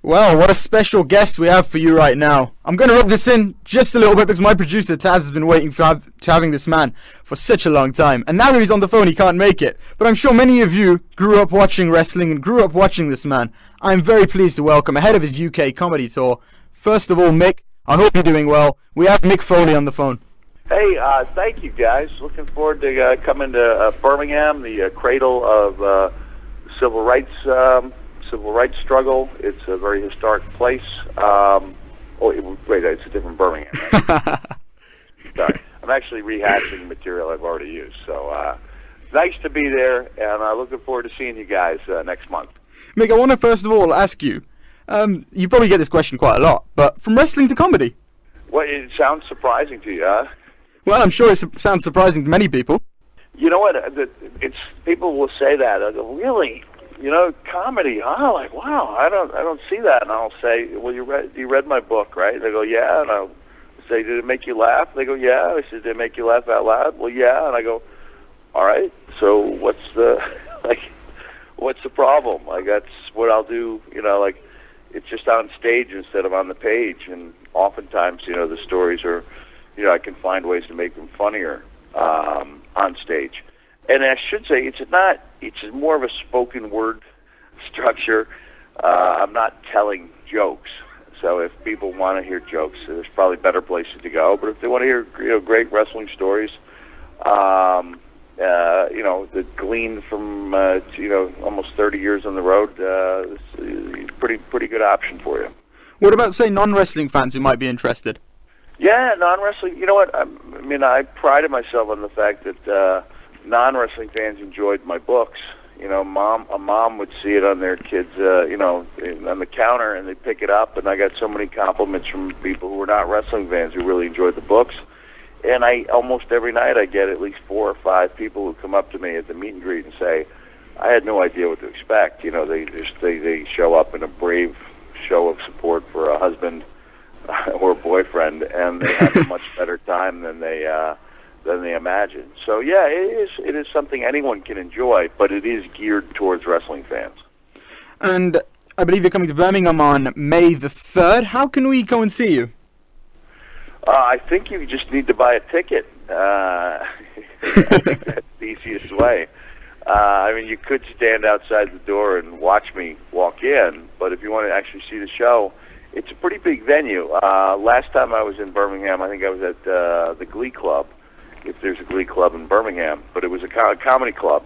Well, what a special guest we have for you right now. I'm going to rub this in just a little bit because my producer Taz has been waiting for having this man for such a long time. And now that he's on the phone, he can't make it. But I'm sure many of you grew up watching wrestling and grew up watching this man. I'm very pleased to welcome, ahead of his UK comedy tour, first of all, Mick. I hope you're doing well. We have Mick Foley on the phone. Hey, thank you, guys. Looking forward to coming to Birmingham, the cradle of civil rights struggle. It's a very historic place. Wait, it's a different Birmingham. Right? Sorry, I'm actually rehashing material I've already used. So nice to be there, and looking forward to seeing you guys next month. Mick, I want to first of all ask you. You probably get this question quite a lot, but from wrestling to comedy. Well, it sounds surprising to you, huh? Well, I'm sure it sounds surprising to many people. You know what? People will say that. I go, really? You know, comedy, huh? Like, wow, I don't see that. And I'll say, well, you read my book, right? They go, yeah. And I'll say, did it make you laugh? They go, yeah. I said, did it make you laugh out loud? Well, yeah. And I go, all right. So what's the problem? Like, that's what I'll do. You know, like, it's just on stage instead of on the page. And oftentimes, you know, the stories are, you know, I can find ways to make them funnier on stage. And I should say, it's more of a spoken word structure. I'm not telling jokes. So if people want to hear jokes, there's probably better places to go. But if they want to hear, you know, great wrestling stories, you know, that glean from, you know, almost 30 years on the road, it's a pretty good option for you. What about, say, non-wrestling fans who might be interested? Yeah, non-wrestling. You know what? I prided myself on the fact that non-wrestling fans enjoyed my books. You know, a mom would see it on their kids, you know, on the counter, and they'd pick it up. And I got so many compliments from people who were not wrestling fans who really enjoyed the books. And almost every night I get at least 4 or 5 people who come up to me at the meet and greet and say, I had no idea what to expect. You know, they show up in a brave show of support for a husband or boyfriend, and they have a much better time than they imagine. So yeah, it is something anyone can enjoy, but it is geared towards wrestling fans. And I believe you're coming to Birmingham on May the 3rd. How can we go and see you? I think you just need to buy a ticket. I think that's the easiest way. I mean, you could stand outside the door and watch me walk in, but if you want to actually see the show, it's a pretty big venue. Last time I was in Birmingham, I think I was at the Glee Club, if there's a Glee Club in Birmingham, but it was a comedy club,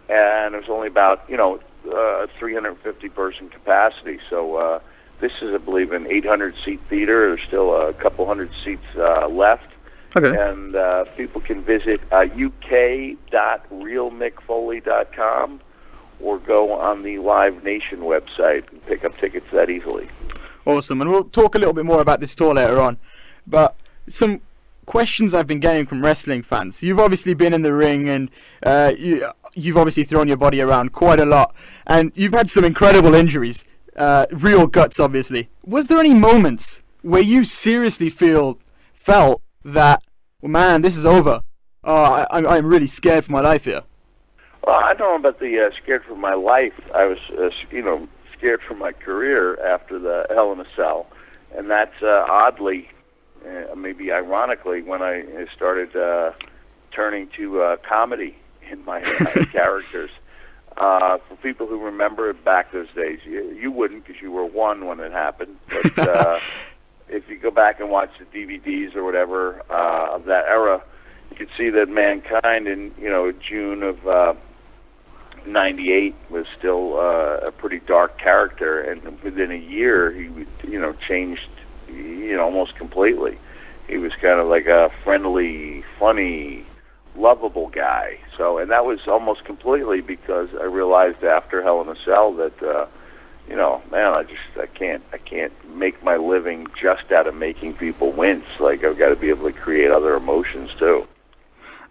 and it was only about, you know, 350-person capacity. So this is, I believe, an 800-seat theater. There's still a couple hundred seats left. Okay. And people can visit uk.realmickfoley.com or go on the Live Nation website and pick up tickets that easily. Awesome, and we'll talk a little bit more about this tour later on. But some questions I've been getting from wrestling fans. You've obviously been in the ring, and you've obviously thrown your body around quite a lot, and you've had some incredible injuries, real guts, obviously. Was there any moments where you seriously felt that, well, man, this is over? I'm really scared for my life here. Well, I don't know about the scared for my life. I was, you know, scared for my career after the Hell in a Cell, and that's oddly, maybe ironically, when I started turning to comedy in my characters. For people who remember back those days, you wouldn't because you were 1 when it happened, but if you go back and watch the DVDs or whatever of that era, you could see that Mankind in, you know, June of 98 was still a pretty dark character, and within a year he, you know, changed, you know, almost completely. He was kind of like a friendly, funny, lovable guy. So, and that was almost completely because I realized after Hell in a Cell that, you know, man, I can't make my living just out of making people wince. Like, I've got to be able to create other emotions too.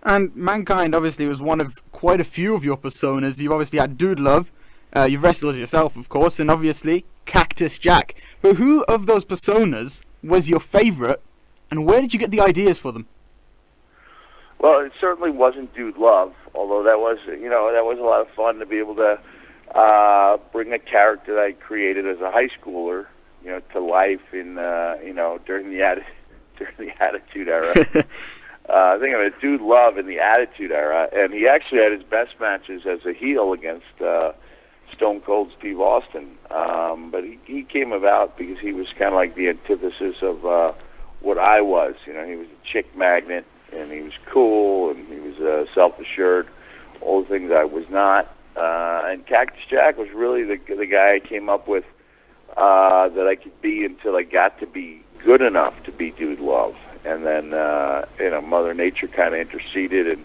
And Mankind obviously was one of quite a few of your personas. You've obviously had Dude Love, you've wrestled yourself, of course, and obviously Cactus Jack. But who of those personas was your favorite, and where did you get the ideas for them? Well, it certainly wasn't Dude Love, although that was, you know, that was a lot of fun to be able to bring a character that I created as a high schooler, to life in, during the Attitude Era. I think of it, Dude Love in the Attitude Era, and he actually had his best matches as a heel against Stone Cold Steve Austin. But he came about because he was kind of like the antithesis of what I was. He was a chick magnet, and he was cool, and he was self-assured, all the things I was not. And Cactus Jack was really the guy I came up with that I could be until I got to be good enough to be Dude Love. And then, Mother Nature kind of interceded and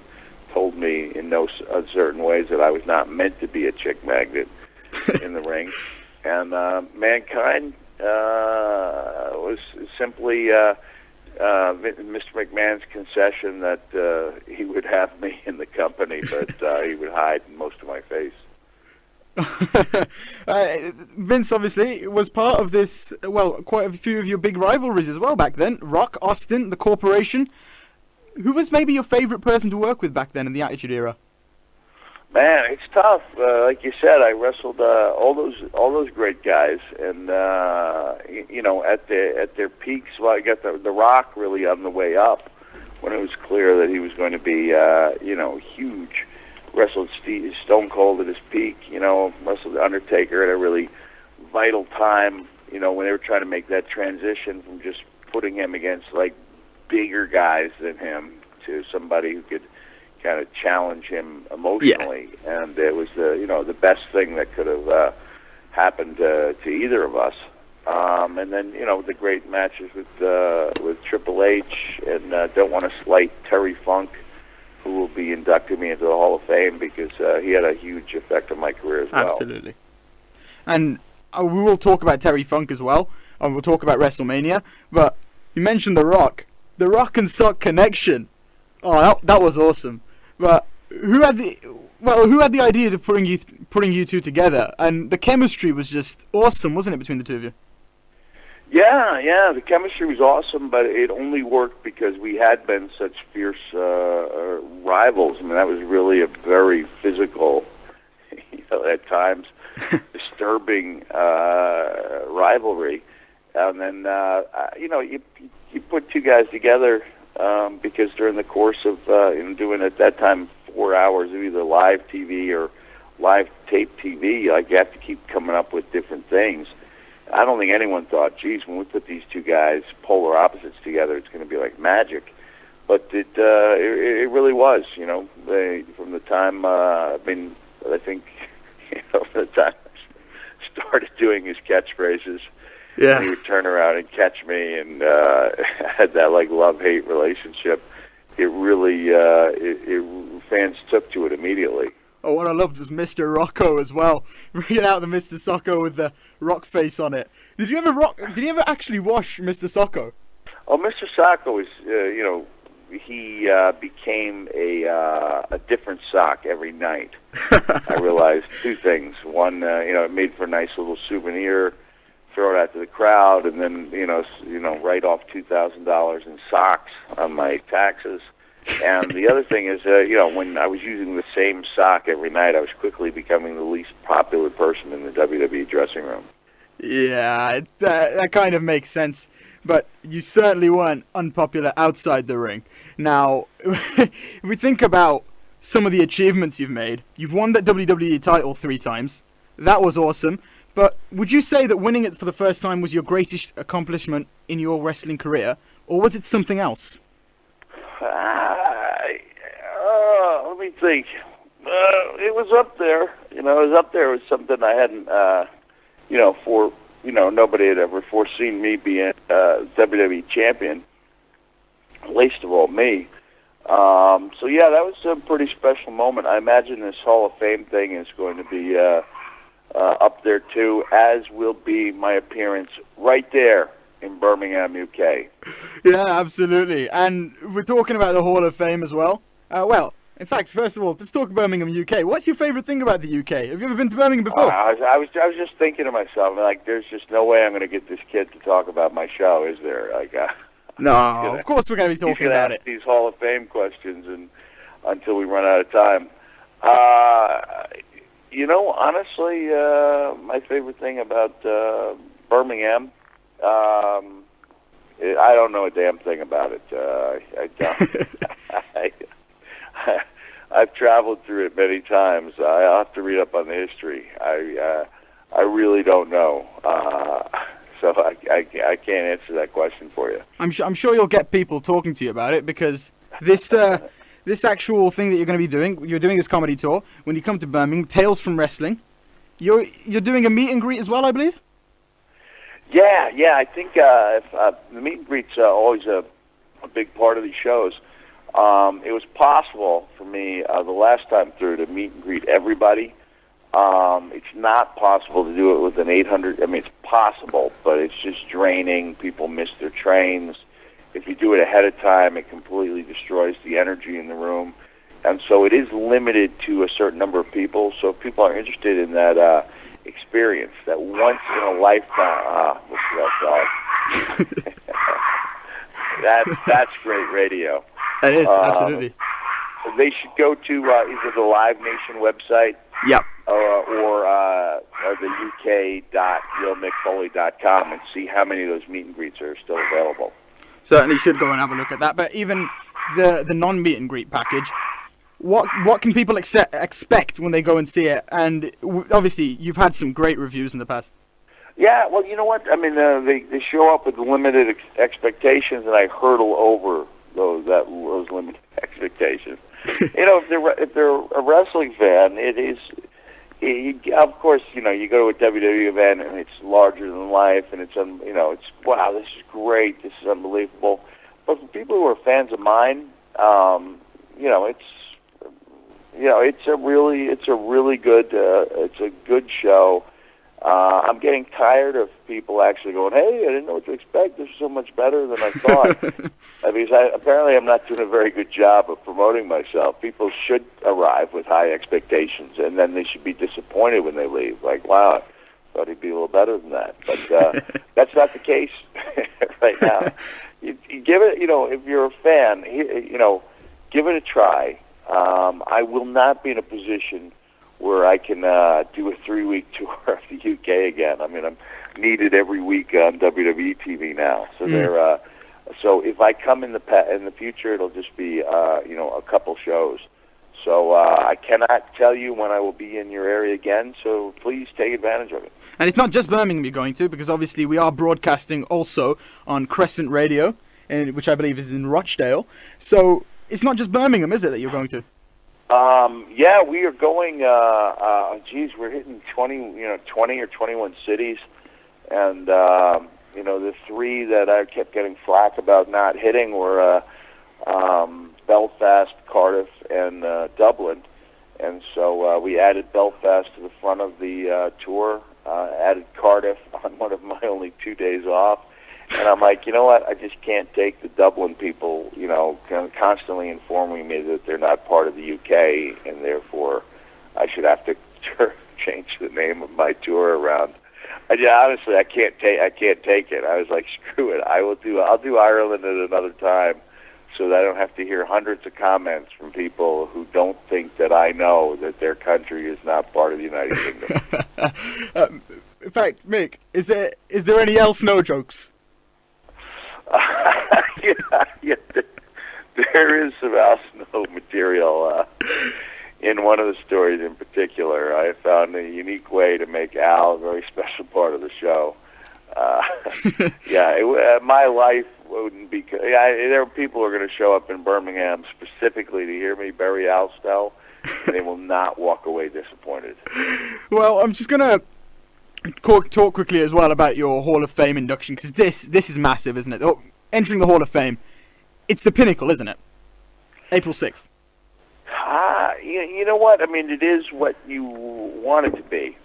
told me in no uncertain ways that I was not meant to be a chick magnet in the ring. And Mankind was simply Mr. McMahon's concession that he would have me in the company, but he would hide most of my face. Vince obviously was part of this, quite a few of your big rivalries as well back then. Rock, Austin, the Corporation. Who was maybe your favorite person to work with back then in the Attitude Era? Man, it's tough. Like you said, I wrestled all those great guys, and at their peaks. Well, I got the Rock really on the way up when it was clear that he was going to be huge. Wrestled Stone Cold at his peak, wrestled The Undertaker at a really vital time, when they were trying to make that transition from just putting him against, like, bigger guys than him to somebody who could kind of challenge him emotionally. Yeah. And it was the best thing that could have happened to either of us. And then, the great matches with Triple H, and don't want to slight Terry Funk, who will be inducting me into the Hall of Fame because he had a huge effect on my career as well. Absolutely. And we will talk about Terry Funk as well, and we'll talk about WrestleMania, but you mentioned The Rock. The Rock and Sock connection. Oh, that was awesome. But who had the idea of putting you two together? And the chemistry was just awesome, wasn't it, between the two of you? Yeah, the chemistry was awesome, but it only worked because we had been such fierce rivals. I mean, that was really a very physical, at times, disturbing rivalry. And then, you put two guys together because during the course of doing at that time 4 hours of either live TV or live tape TV, you have to keep coming up with different things. I don't think anyone thought, geez, when we put these two guys, polar opposites together, it's going to be like magic. But it really was, from the time, I think, from the time I started doing his catchphrases, he would turn around and catch me, and had that, like, love-hate relationship. It really, fans took to it immediately. Oh, what I loved was Mr. Rocco as well, bringing out the Mr. Socko with the rock face on it. Did you ever actually wash Mr. Socko? Oh, Mr. Socko was, he became a different sock every night. I realized two things. One, it made for a nice little souvenir, throw it out to the crowd, and then, write off $2,000 in socks on my taxes. And the other thing is, when I was using the same sock every night, I was quickly becoming the least popular person in the WWE dressing room. Yeah, that kind of makes sense. But you certainly weren't unpopular outside the ring. Now, if we think about some of the achievements you've made, you've won that WWE title 3 times. That was awesome. But would you say that winning it for the first time was your greatest accomplishment in your wrestling career, or was it something else? Let me think. It was up there. It was up there with something I hadn't, nobody had ever foreseen me being WWE Champion, least of all me. That was a pretty special moment. I imagine this Hall of Fame thing is going to be up there too, as will be my appearance right there in Birmingham, UK. Yeah, absolutely. And we're talking about the Hall of Fame as well. In fact, first of all, let's talk Birmingham, UK. What's your favourite thing about the UK? Have you ever been to Birmingham before? I was just thinking to myself, like, there's just no way I'm going to get this kid to talk about my show, is there? Like, no, of course we're going to be talking about it. These Hall of Fame questions until we run out of time. Honestly, my favorite thing about Birmingham, I don't know a damn thing about it. I don't. I've traveled through it many times. I'll have to read up on the history. I really don't know. So I can't answer that question for you. I'm sure you'll get people talking to you about it, because this this actual thing that you're going to be doing, you're doing this comedy tour. When you come to Birmingham, Tales from Wrestling, you're doing a meet and greet as well, I believe. Yeah. I think the meet and greet's always a big part of these shows. It was possible for me the last time through to meet and greet everybody. It's not possible to do it with an 800. I mean, it's possible, but it's just draining. People miss their trains. If you do it ahead of time, it completely destroys the energy in the room. And so it is limited to a certain number of people. So if people are interested in that experience, that once-in-a-lifetime... what's that, dog? That's great radio. It is, absolutely. They should go to either the Live Nation website, yep, or the uk.realmickfoley.com and see how many of those meet and greets are still available. Certainly should go and have a look at that. But even the non-meet and greet package, what can people expect when they go and see it? And obviously, you've had some great reviews in the past. Yeah, well, you know what? I mean, they show up with limited expectations, and I hurdle over those limited expectations. If they're a wrestling fan, it is. Of course, you go to a WWE event and it's larger than life, and it's wow, this is great, this is unbelievable. But for people who are fans of mine, it's a really good, it's a good show. I'm getting tired of people actually going, "Hey, I didn't know what to expect. This is so much better than I thought." Because apparently I'm not doing a very good job of promoting myself. People should arrive with high expectations, and then they should be disappointed when they leave. Like, wow, I thought he'd be a little better than that. But that's not the case right now. You give it, if you're a fan, give it a try. I will not be in a position where I can do a 3-week tour of the UK again. I mean, I'm needed every week on WWE TV now. So so if I come in the future, it'll just be a couple shows. So I cannot tell you when I will be in your area again. So please take advantage of it. And it's not just Birmingham you're going to, because obviously we are broadcasting also on Crescent Radio, which I believe is in Rochdale. So it's not just Birmingham, is it, that you're going to? Yeah, we are going, we're hitting 20 or 21 cities, and, the 3 that I kept getting flack about not hitting were, Belfast, Cardiff, and, Dublin, and so, we added Belfast to the front of the, tour, added Cardiff on one of my only 2 days off. And I'm like, you know what? I just can't take the Dublin people, constantly informing me that they're not part of the UK, and therefore I should have to change the name of my tour around. Honestly, I can't take it. I was like, screw it. I'll do Ireland at another time, so that I don't have to hear hundreds of comments from people who don't think that I know that their country is not part of the United Kingdom. In fact, Mick, is there any Al Snow jokes? Yeah, there is some Al Snow material in one of the stories in particular. I found a unique way to make Al a very special part of the show. My life wouldn't be... there are people who are going to show up in Birmingham specifically to hear me bury Al Snow, and they will not walk away disappointed. Well, I'm just going to talk quickly as well about your Hall of Fame induction, because this is massive, isn't it? Entering the Hall of Fame, it's the pinnacle, isn't it? April 6th. You know what? I mean, it is what you want it to be.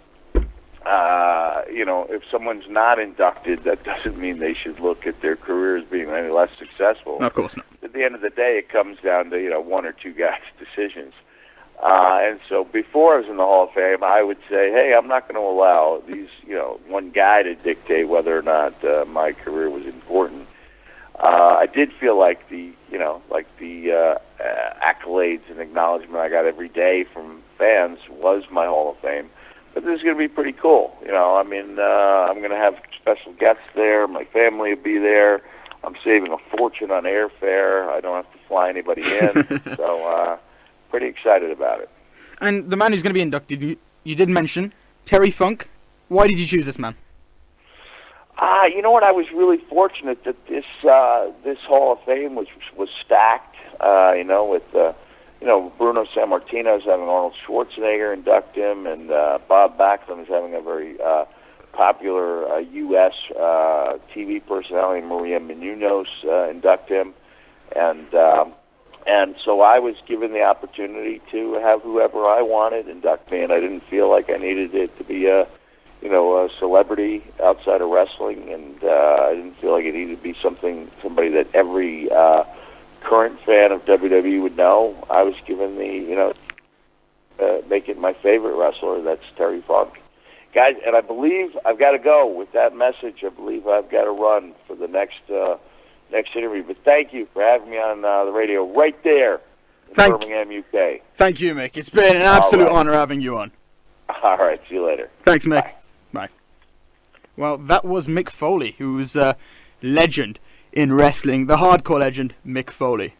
If someone's not inducted, that doesn't mean they should look at their career as being any less successful. No, of course not. At the end of the day, it comes down to, 1 or 2 guys' decisions. And so before I was in the Hall of Fame, I would say, hey, I'm not going to allow these, one guy to dictate whether or not my career was important. I did feel like the accolades and acknowledgement I got every day from fans was my Hall of Fame. But this is going to be pretty cool. I'm going to have special guests there. My family will be there. I'm saving a fortune on airfare. I don't have to fly anybody in. So pretty excited about it. And the man who's going to be inducted, you did mention, Terry Funk. Why did you choose this man? You know what? I was really fortunate that this Hall of Fame was stacked. With Bruno Sammartino's having Arnold Schwarzenegger induct him, and Bob Backlund is having a very popular U.S. TV personality, Maria Menounos, induct him, and so I was given the opportunity to have whoever I wanted induct me, and I didn't feel like I needed it to be a celebrity outside of wrestling, and I didn't feel like it needed to be somebody that every current fan of WWE would know. I was given make it my favorite wrestler. That's Terry Funk. Guys, and I believe I've got to go with that message. I believe I've got to run for the next interview. But thank you for having me on the radio right there in Birmingham, UK. Thank you, Mick. It's been an absolute honor having you on. All right, see you later. Thanks, Mick. Bye. Bye. Well, that was Mick Foley, who's a legend in wrestling, the hardcore legend Mick Foley.